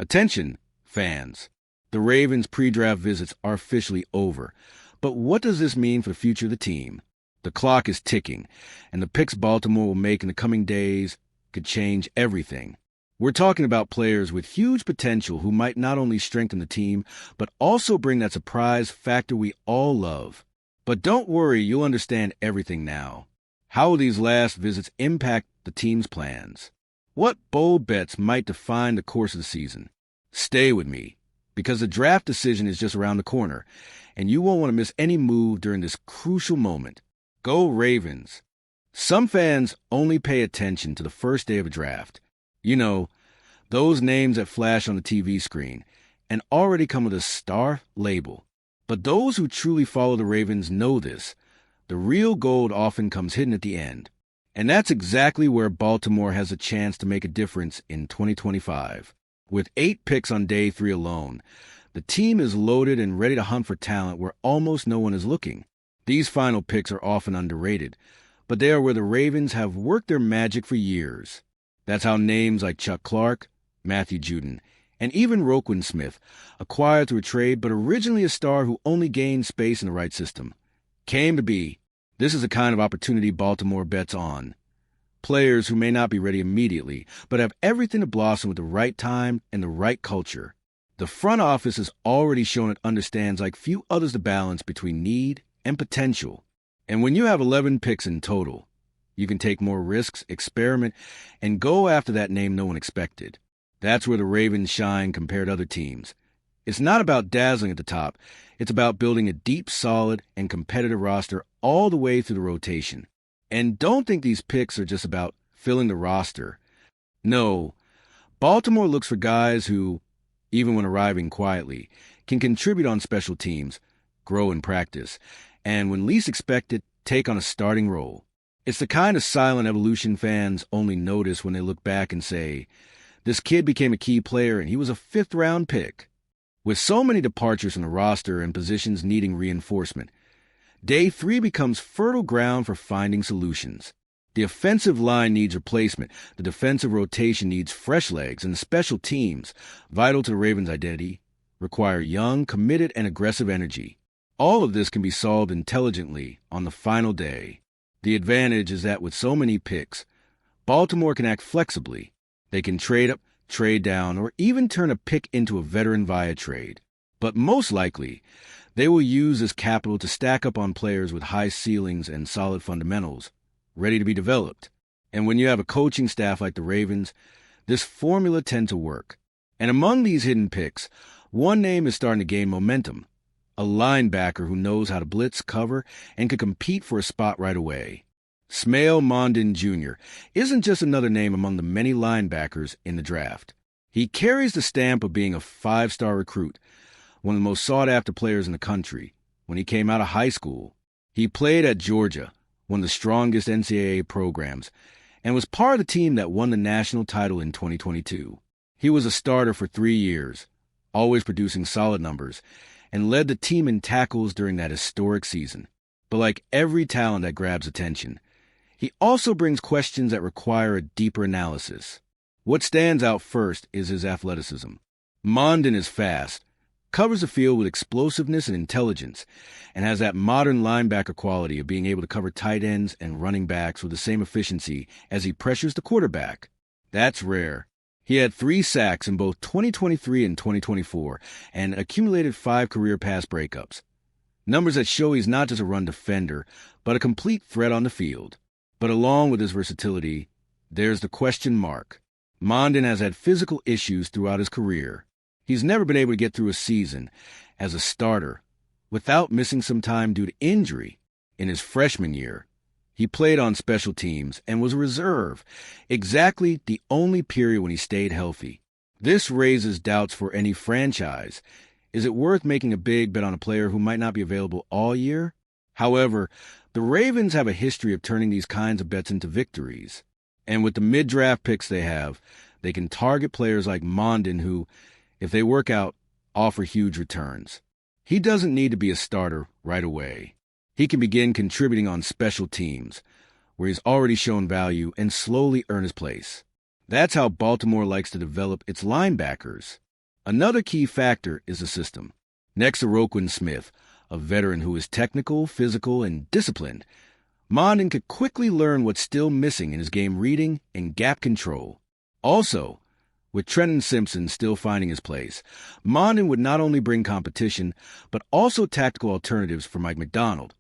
Attention, fans. The Ravens' pre-draft visits are officially over. But what does this mean for the future of the team? The clock is ticking, and the picks Baltimore will make in the coming days could change everything. We're talking about players with huge potential who might not only strengthen the team, but also bring that surprise factor we all love. But don't worry, you'll understand everything now. How will these last visits impact the team's plans? What bold bets might define the course of the season? Stay with me, because the draft decision is just around the corner, and you won't want to miss any move during this crucial moment. Go Ravens! Some fans only pay attention to the first day of a draft. You know, those names that flash on the TV screen and already come with a star label. But those who truly follow the Ravens know this. The real gold often comes hidden at the end. And that's exactly where Baltimore has a chance to make a difference in 2025. With 8 picks on day 3 alone, the team is loaded and ready to hunt for talent where almost no one is looking. These final picks are often underrated, but they are where the Ravens have worked their magic for years. That's how names like Chuck Clark, Matthew Judon, and even Roquan Smith, acquired through a trade but originally a star who only gained space in the right system, came to be. This is the kind of opportunity Baltimore bets on. Players who may not be ready immediately, but have everything to blossom with the right time and the right culture. The front office has already shown it understands like few others the balance between need and potential. And when you have 11 picks in total, you can take more risks, experiment, and go after that name no one expected. That's where the Ravens shine compared to other teams. It's not about dazzling at the top. It's about building a deep, solid, and competitive roster all the way through the rotation. And don't think these picks are just about filling the roster. No, Baltimore looks for guys who, even when arriving quietly, can contribute on special teams, grow in practice, and when least expected, take on a starting role. It's the kind of silent evolution fans only notice when they look back and say, this kid became a key player and he was a 5th-round pick. With so many departures from the roster and positions needing reinforcement, day 3 becomes fertile ground for finding solutions. The offensive line needs replacement, the defensive rotation needs fresh legs, and the special teams, vital to the Ravens' identity, require young, committed, and aggressive energy. All of this can be solved intelligently on the final day. The advantage is that with so many picks, Baltimore can act flexibly. They can trade up, trade down, or even turn a pick into a veteran via trade. But most likely, they will use this capital to stack up on players with high ceilings and solid fundamentals, ready to be developed. And when you have a coaching staff like the Ravens, this formula tends to work. And among these hidden picks, one name is starting to gain momentum. A linebacker who knows how to blitz, cover, and can compete for a spot right away. Smael Mondon Jr. isn't just another name among the many linebackers in the draft. He carries the stamp of being a 5-star recruit, one of the most sought-after players in the country. When he came out of high school, he played at Georgia, one of the strongest NCAA programs, and was part of the team that won the national title in 2022. He was a starter for 3 years, always producing solid numbers, and led the team in tackles during that historic season. But like every talent that grabs attention, he also brings questions that require a deeper analysis. What stands out first is his athleticism. Mondon is fast, covers the field with explosiveness and intelligence, and has that modern linebacker quality of being able to cover tight ends and running backs with the same efficiency as he pressures the quarterback. That's rare. He had 3 sacks in both 2023 and 2024 and accumulated 5 career pass breakups. Numbers that show he's not just a run defender, but a complete threat on the field. But along with his versatility, there's the question mark. Mondon has had physical issues throughout his career. He's never been able to get through a season as a starter without missing some time due to injury. In his freshman year, he played on special teams and was a reserve, exactly the only period when he stayed healthy. This raises doubts for any franchise. Is it worth making a big bet on a player who might not be available all year? However, the Ravens have a history of turning these kinds of bets into victories. And with the mid-draft picks they have, they can target players like Mondon who, if they work out, offer huge returns. He doesn't need to be a starter right away. He can begin contributing on special teams, where he's already shown value, and slowly earn his place. That's how Baltimore likes to develop its linebackers. Another key factor is the system. Next to Roquan Smith, a veteran who is technical, physical, and disciplined, Mondin could quickly learn what's still missing in his game reading and gap control. Also, with Trenton Simpson still finding his place, Mondin would not only bring competition, but also tactical alternatives for Mike Macdonald,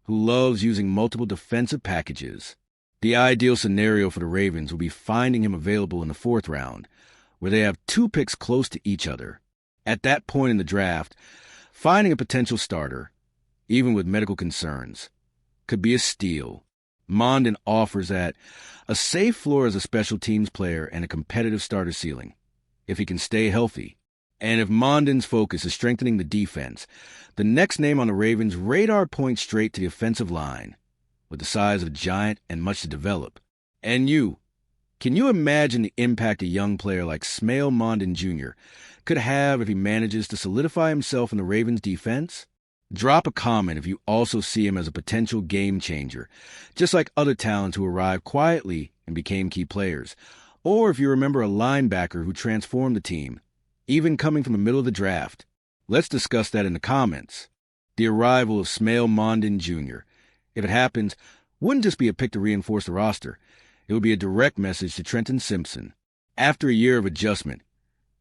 who loves using multiple defensive packages. The ideal scenario for the Ravens would be finding him available in the 4th round, where they have 2 picks close to each other. At that point in the draft, finding a potential starter, even with medical concerns, could be a steal. Mondin offers that a safe floor as a special teams player and a competitive starter ceiling, if he can stay healthy. And if Mondin's focus is strengthening the defense, the next name on the Ravens' radar points straight to the offensive line, with the size of a giant and much to develop. And can you imagine the impact a young player like Smail Mondin Jr. could have if he manages to solidify himself in the Ravens' defense? Drop a comment if you also see him as a potential game changer, just like other talents who arrived quietly and became key players, or if you remember a linebacker who transformed the team, even coming from the middle of the draft. Let's discuss that in the comments. The arrival of Smail Mondin Jr., if it happens, wouldn't just be a pick to reinforce the roster. It would be a direct message to Trenton Simpson. After a year of adjustment,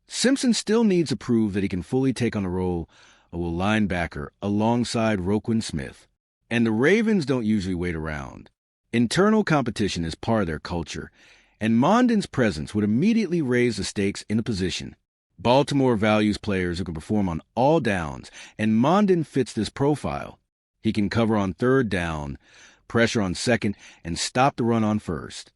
Simpson still needs to prove that he can fully take on the role of a linebacker alongside Roquan Smith. And the Ravens don't usually wait around. Internal competition is part of their culture, and Mondin's presence would immediately raise the stakes in the position. Baltimore values players who can perform on all downs, and Mondin fits this profile. He can cover on 3rd down, pressure on 2nd, and stop the run on 1st.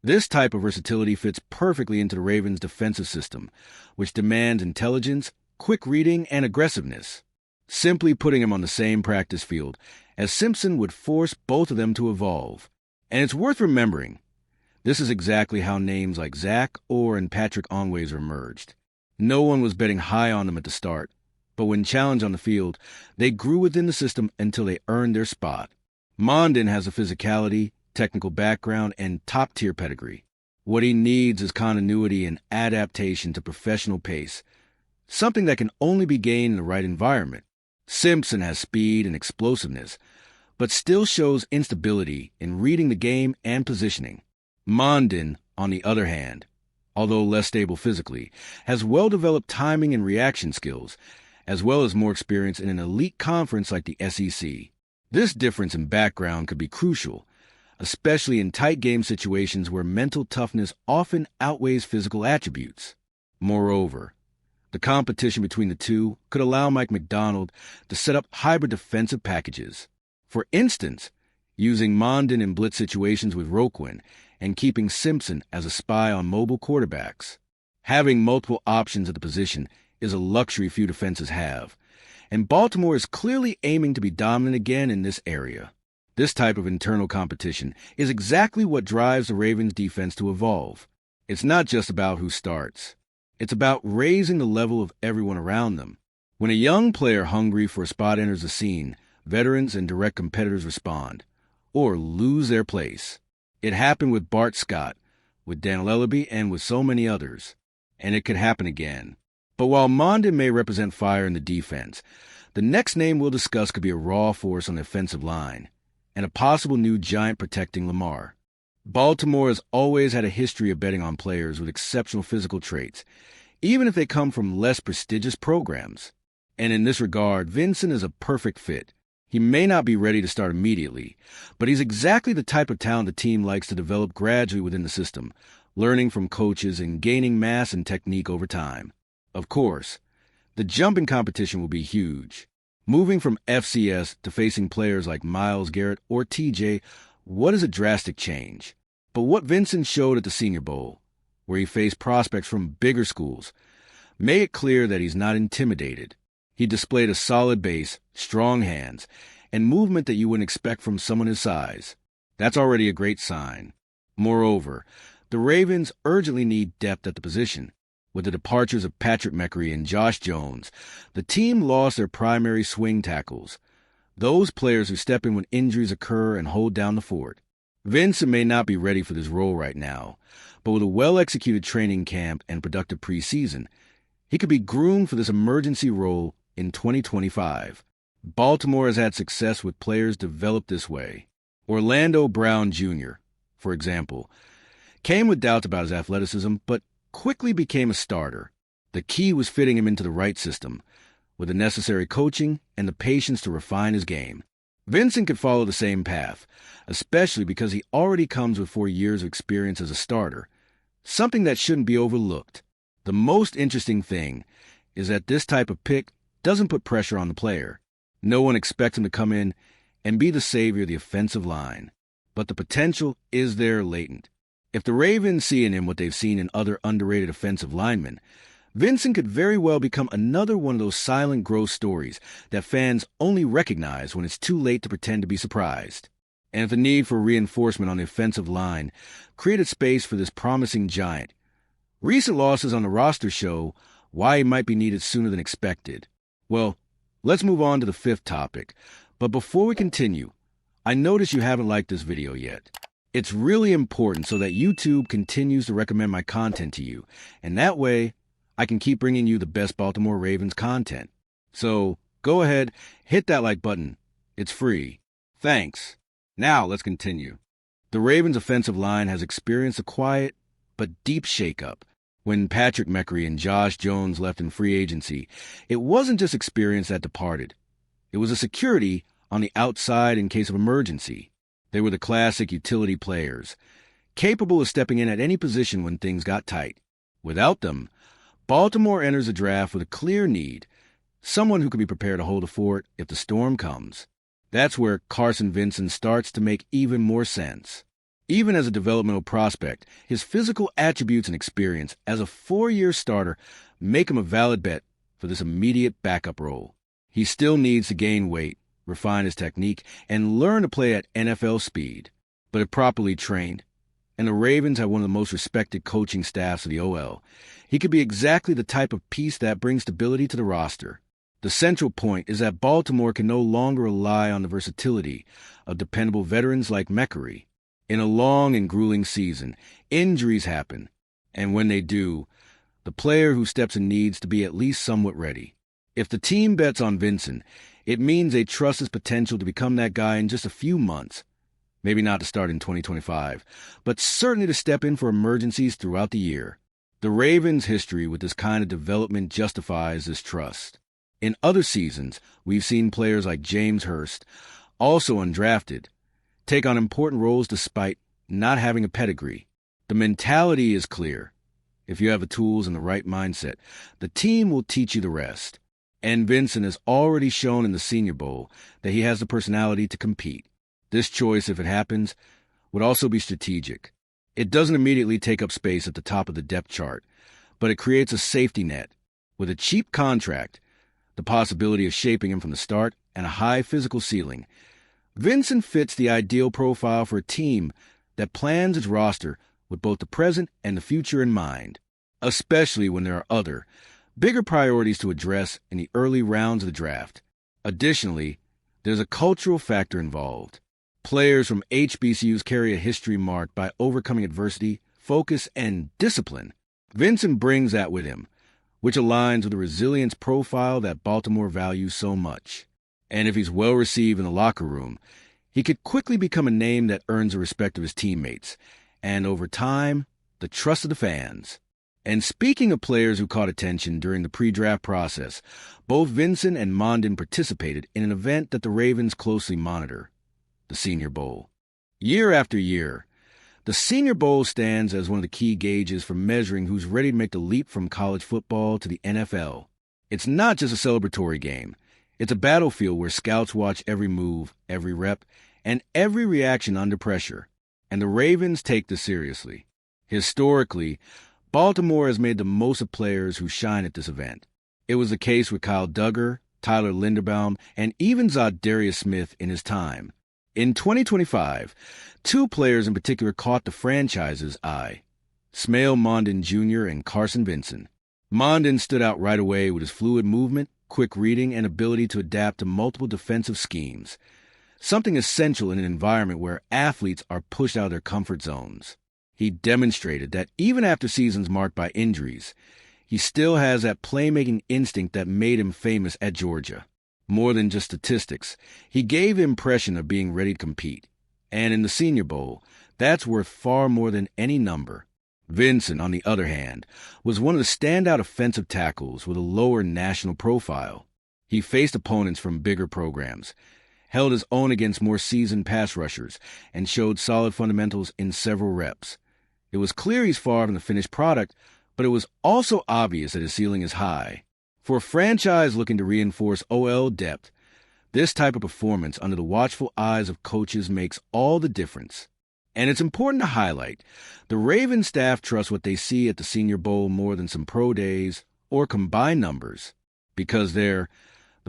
This type of versatility fits perfectly into the Ravens' defensive system, which demands intelligence, quick reading, and aggressiveness. Simply putting him on the same practice field as Simpson would force both of them to evolve. And it's worth remembering, this is exactly how names like Zach Orr and Patrick Onwezer emerged. No one was betting high on them at the start, but when challenged on the field, they grew within the system until they earned their spot. Mondin has the physicality, technical background, and top-tier pedigree. What he needs is continuity and adaptation to professional pace, something that can only be gained in the right environment. Simpson has speed and explosiveness, but still shows instability in reading the game and positioning. Mondin, on the other hand, although less stable physically, has well-developed timing and reaction skills, as well as more experience in an elite conference like the SEC. This difference in background could be crucial, especially in tight game situations where mental toughness often outweighs physical attributes. Moreover, the competition between the two could allow Mike Macdonald to set up hybrid defensive packages. For instance, using Mondin in blitz situations with Roquan and keeping Simpson as a spy on mobile quarterbacks. Having multiple options at the position is a luxury few defenses have, and Baltimore is clearly aiming to be dominant again in this area. This type of internal competition is exactly what drives the Ravens' defense to evolve. It's not just about who starts. It's about raising the level of everyone around them. When a young player hungry for a spot enters the scene, veterans and direct competitors respond, or lose their place. It happened with Bart Scott, with Dan Lellaby, and with so many others. And it could happen again. But while Mondin may represent fire in the defense, the next name we'll discuss could be a raw force on the offensive line, and a possible new giant protecting Lamar. Baltimore has always had a history of betting on players with exceptional physical traits, even if they come from less prestigious programs. And in this regard, Vincent is a perfect fit. He may not be ready to start immediately, but he's exactly the type of talent the team likes to develop gradually within the system, learning from coaches and gaining mass and technique over time. Of course, the jump in competition will be huge. Moving from FCS to facing players like Myles Garrett or TJ, what is a drastic change? But what Vincent showed at the Senior Bowl, where he faced prospects from bigger schools, made it clear that he's not intimidated. He displayed a solid base, strong hands, and movement that you wouldn't expect from someone his size. That's already a great sign. Moreover, the Ravens urgently need depth at the position. With the departures of Patrick Meckery and Josh Jones, the team lost their primary swing tackles, those players who step in when injuries occur and hold down the fort. Vincent may not be ready for this role right now, but with a well-executed training camp and productive preseason, He could be groomed for this emergency role in 2025. Baltimore has had success with players developed this way. Orlando Brown Jr., for example, came with doubts about his athleticism, but quickly became a starter. The key was fitting him into the right system, with the necessary coaching and the patience to refine his game. Vincent could follow the same path, especially because he already comes with 4 years of experience as a starter, something that shouldn't be overlooked. The most interesting thing is that this type of pick doesn't put pressure on the player. No one expects him to come in and be the savior of the offensive line. But the potential is there latent. If the Ravens see in him what they've seen in other underrated offensive linemen, Vincent could very well become another one of those silent growth stories that fans only recognize when it's too late to pretend to be surprised. And if the need for reinforcement on the offensive line created space for this promising giant, recent losses on the roster show why he might be needed sooner than expected. Well, let's move on to the fifth topic. But before we continue, I notice you haven't liked this video yet. It's really important so that YouTube continues to recommend my content to you, and that way, I can keep bringing you the best Baltimore Ravens content. So, go ahead, hit that like button. It's free. Thanks. Now, let's continue. The Ravens' offensive line has experienced a quiet but deep shakeup. When Patrick McCree and Josh Jones left in free agency, it wasn't just experience that departed. It was a security on the outside in case of emergency. They were the classic utility players, capable of stepping in at any position when things got tight. Without them, Baltimore enters the draft with a clear need, someone who can be prepared to hold the fort if the storm comes. That's where Carson Vincent starts to make even more sense. Even as a developmental prospect, his physical attributes and experience as a 4-year starter make him a valid bet for this immediate backup role. He still needs to gain weight, refine his technique, and learn to play at NFL speed. But if properly trained, and the Ravens have one of the most respected coaching staffs of the OL, he could be exactly the type of piece that brings stability to the roster. The central point is that Baltimore can no longer rely on the versatility of dependable veterans like McCree. In a long and grueling season, injuries happen, and when they do, the player who steps in needs to be at least somewhat ready. If the team bets on Vincent, it means they trust his potential to become that guy in just a few months. Maybe not to start in 2025, but certainly to step in for emergencies throughout the year. The Ravens' history with this kind of development justifies this trust. In other seasons, we've seen players like James Hurst, also undrafted, take on important roles despite not having a pedigree. The mentality is clear. If you have the tools and the right mindset, the team will teach you the rest. And Vincent has already shown in the Senior Bowl that he has the personality to compete. This choice, if it happens, would also be strategic. It doesn't immediately take up space at the top of the depth chart, but it creates a safety net. With a cheap contract, the possibility of shaping him from the start, and a high physical ceiling, Vincent fits the ideal profile for a team that plans its roster with both the present and the future in mind, especially when there are other, bigger priorities to address in the early rounds of the draft. Additionally, there's a cultural factor involved. Players from HBCUs carry a history marked by overcoming adversity, focus, and discipline. Vincent brings that with him, which aligns with the resilience profile that Baltimore values so much. And if he's well received in the locker room, he could quickly become a name that earns the respect of his teammates, and over time, the trust of the fans. And speaking of players who caught attention during the pre-draft process, both Vincent and Mondin participated in an event that the Ravens closely monitor, the Senior Bowl. Year after year, the Senior Bowl stands as one of the key gauges for measuring who's ready to make the leap from college football to the NFL. It's not just a celebratory game. It's a battlefield where scouts watch every move, every rep, and every reaction under pressure. And the Ravens take this seriously. Historically, Baltimore has made the most of players who shine at this event. It was the case with Kyle Duggar, Tyler Linderbaum, and even Zadarius Smith in his time. In 2025, 2 players in particular caught the franchise's eye, Smail Mondin Jr. and Carson Vincent. Mondin stood out right away with his fluid movement, quick reading, and ability to adapt to multiple defensive schemes, something essential in an environment where athletes are pushed out of their comfort zones. He demonstrated that even after seasons marked by injuries, he still has that playmaking instinct that made him famous at Georgia. More than just statistics, he gave the impression of being ready to compete. And in the Senior Bowl, that's worth far more than any number. Vincent, on the other hand, was one of the standout offensive tackles with a lower national profile. He faced opponents from bigger programs, held his own against more seasoned pass rushers, and showed solid fundamentals in several reps. It was clear he's far from the finished product, but it was also obvious that his ceiling is high. For a franchise looking to reinforce OL depth, this type of performance under the watchful eyes of coaches makes all the difference. And it's important to highlight, the Ravens staff trusts what they see at the Senior Bowl more than some pro days or combined numbers, because the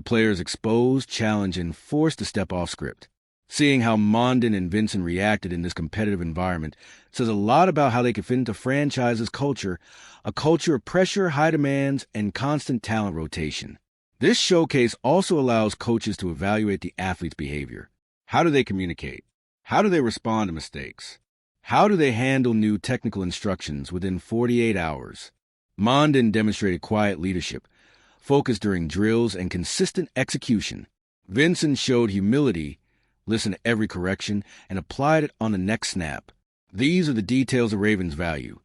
players exposed, challenged, and forced to step off script. Seeing how Mondon and Vincent reacted in this competitive environment says a lot about how they could fit into franchise's culture, a culture of pressure, high demands, and constant talent rotation. This showcase also allows coaches to evaluate the athlete's behavior. How do they communicate? How do they respond to mistakes? How do they handle new technical instructions within 48 hours? Mondon demonstrated quiet leadership, focus during drills, and consistent execution. Vincent showed humility, listened to every correction, and applied it on the next snap. These are the details the Ravens value,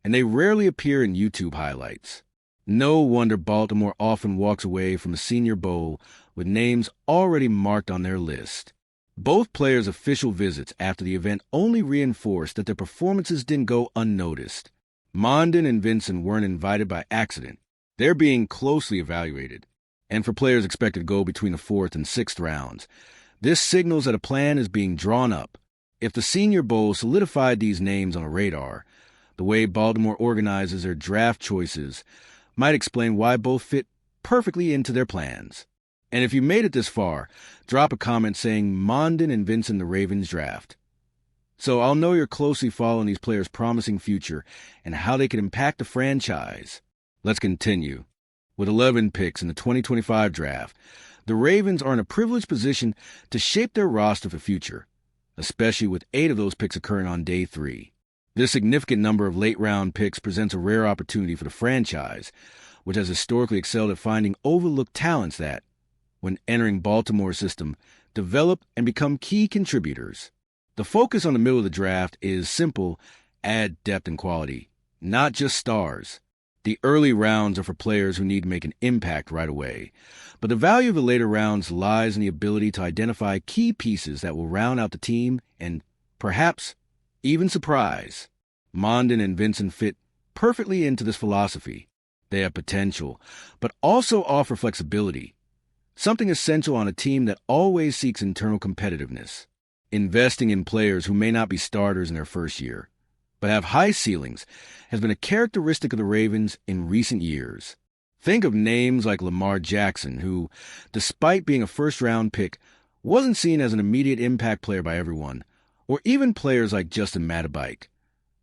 and they rarely appear in YouTube highlights. No wonder Baltimore often walks away from the Senior Bowl with names already marked on their list. Both players' official visits after the event only reinforced that their performances didn't go unnoticed. Mondon and Vincent weren't invited by accident. They're being closely evaluated. And for players expected to go between the 4th and 6th rounds, this signals that a plan is being drawn up. If the Senior Bowl solidified these names on a radar, the way Baltimore organizes their draft choices might explain why both fit perfectly into their plans. And if you made it this far, drop a comment saying Mondon and Vincent the Ravens draft. So I'll know you're closely following these players' promising future and how they could impact the franchise. Let's continue. With 11 picks in the 2025 draft, the Ravens are in a privileged position to shape their roster for the future, especially with 8 of those picks occurring on day 3. This significant number of late-round picks presents a rare opportunity for the franchise, which has historically excelled at finding overlooked talents that, when entering Baltimore's system, develop and become key contributors. The focus on the middle of the draft is simple: add depth and quality, not just stars. The early rounds are for players who need to make an impact right away, but the value of the later rounds lies in the ability to identify key pieces that will round out the team and, perhaps, even surprise. Mondon and Vincent fit perfectly into this philosophy. They have potential, but also offer flexibility, something essential on a team that always seeks internal competitiveness. Investing in players who may not be starters in their first year, but have high ceilings, has been a characteristic of the Ravens in recent years. Think of names like Lamar Jackson, who, despite being a first-round pick, wasn't seen as an immediate impact player by everyone, or even players like Justin Matabike,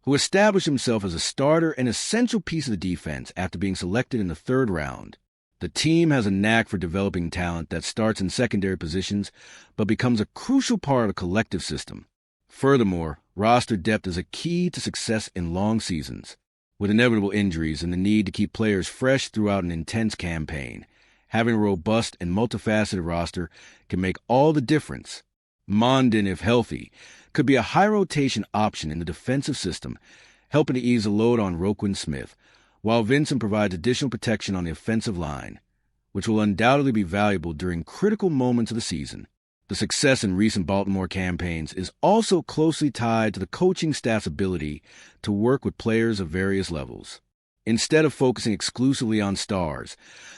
who established himself as a starter and essential piece of the defense after being selected in the 3rd round. The team has a knack for developing talent that starts in secondary positions but becomes a crucial part of the collective system. Furthermore, roster depth is a key to success in long seasons. With inevitable injuries and the need to keep players fresh throughout an intense campaign, having a robust and multifaceted roster can make all the difference. Mondon, if healthy, could be a high-rotation option in the defensive system, helping to ease the load on Roquan Smith, while Vincent provides additional protection on the offensive line, which will undoubtedly be valuable during critical moments of the season. The success in recent Baltimore campaigns is also closely tied to the coaching staff's ability to work with players of various levels. Instead of focusing exclusively on stars,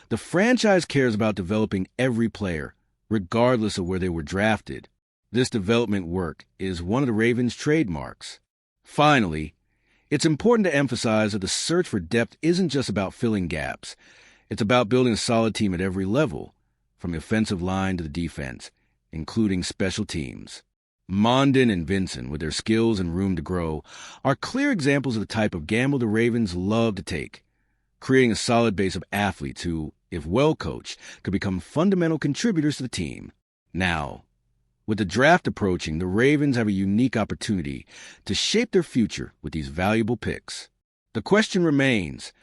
the franchise cares about developing every player, regardless of where they were drafted. This development work is one of the Ravens' trademarks. Finally, it's important to emphasize that the search for depth isn't just about filling gaps. It's about building a solid team at every level, from the offensive line to the defense, including special teams. Mondon and Vincent, with their skills and room to grow, are clear examples of the type of gamble the Ravens love to take, creating a solid base of athletes who, if well coached, could become fundamental contributors to the team. Now, with the draft approaching, the Ravens have a unique opportunity to shape their future with these valuable picks. The question remains,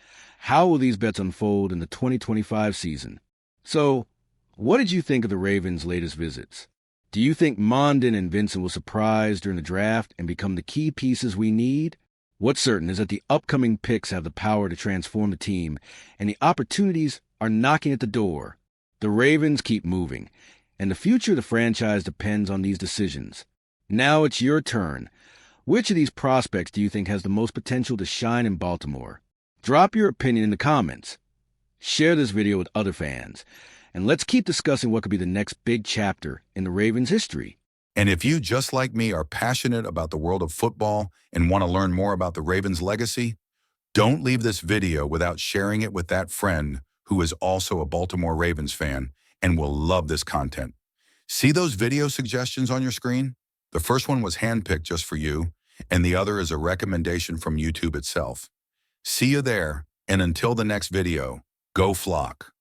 How will these bets unfold in the 2025 season? So, what did you think of the Ravens' latest visits? Do you think Mondin and Vincent will surprise during the draft and become the key pieces we need? What's certain is that the upcoming picks have the power to transform the team, and the opportunities are knocking at the door. The Ravens keep moving, and the future of the franchise depends on these decisions. Now it's your turn. Which of these prospects do you think has the most potential to shine in Baltimore? Drop your opinion in the comments. Share this video with other fans, and let's keep discussing what could be the next big chapter in the Ravens' history. And if you, just like me, are passionate about the world of football and want to learn more about the Ravens' legacy, don't leave this video without sharing it with that friend who is also a Baltimore Ravens fan and will love this content. See those video suggestions on your screen? The first one was handpicked just for you, and the other is a recommendation from YouTube itself. See you there, and until the next video, go Flock.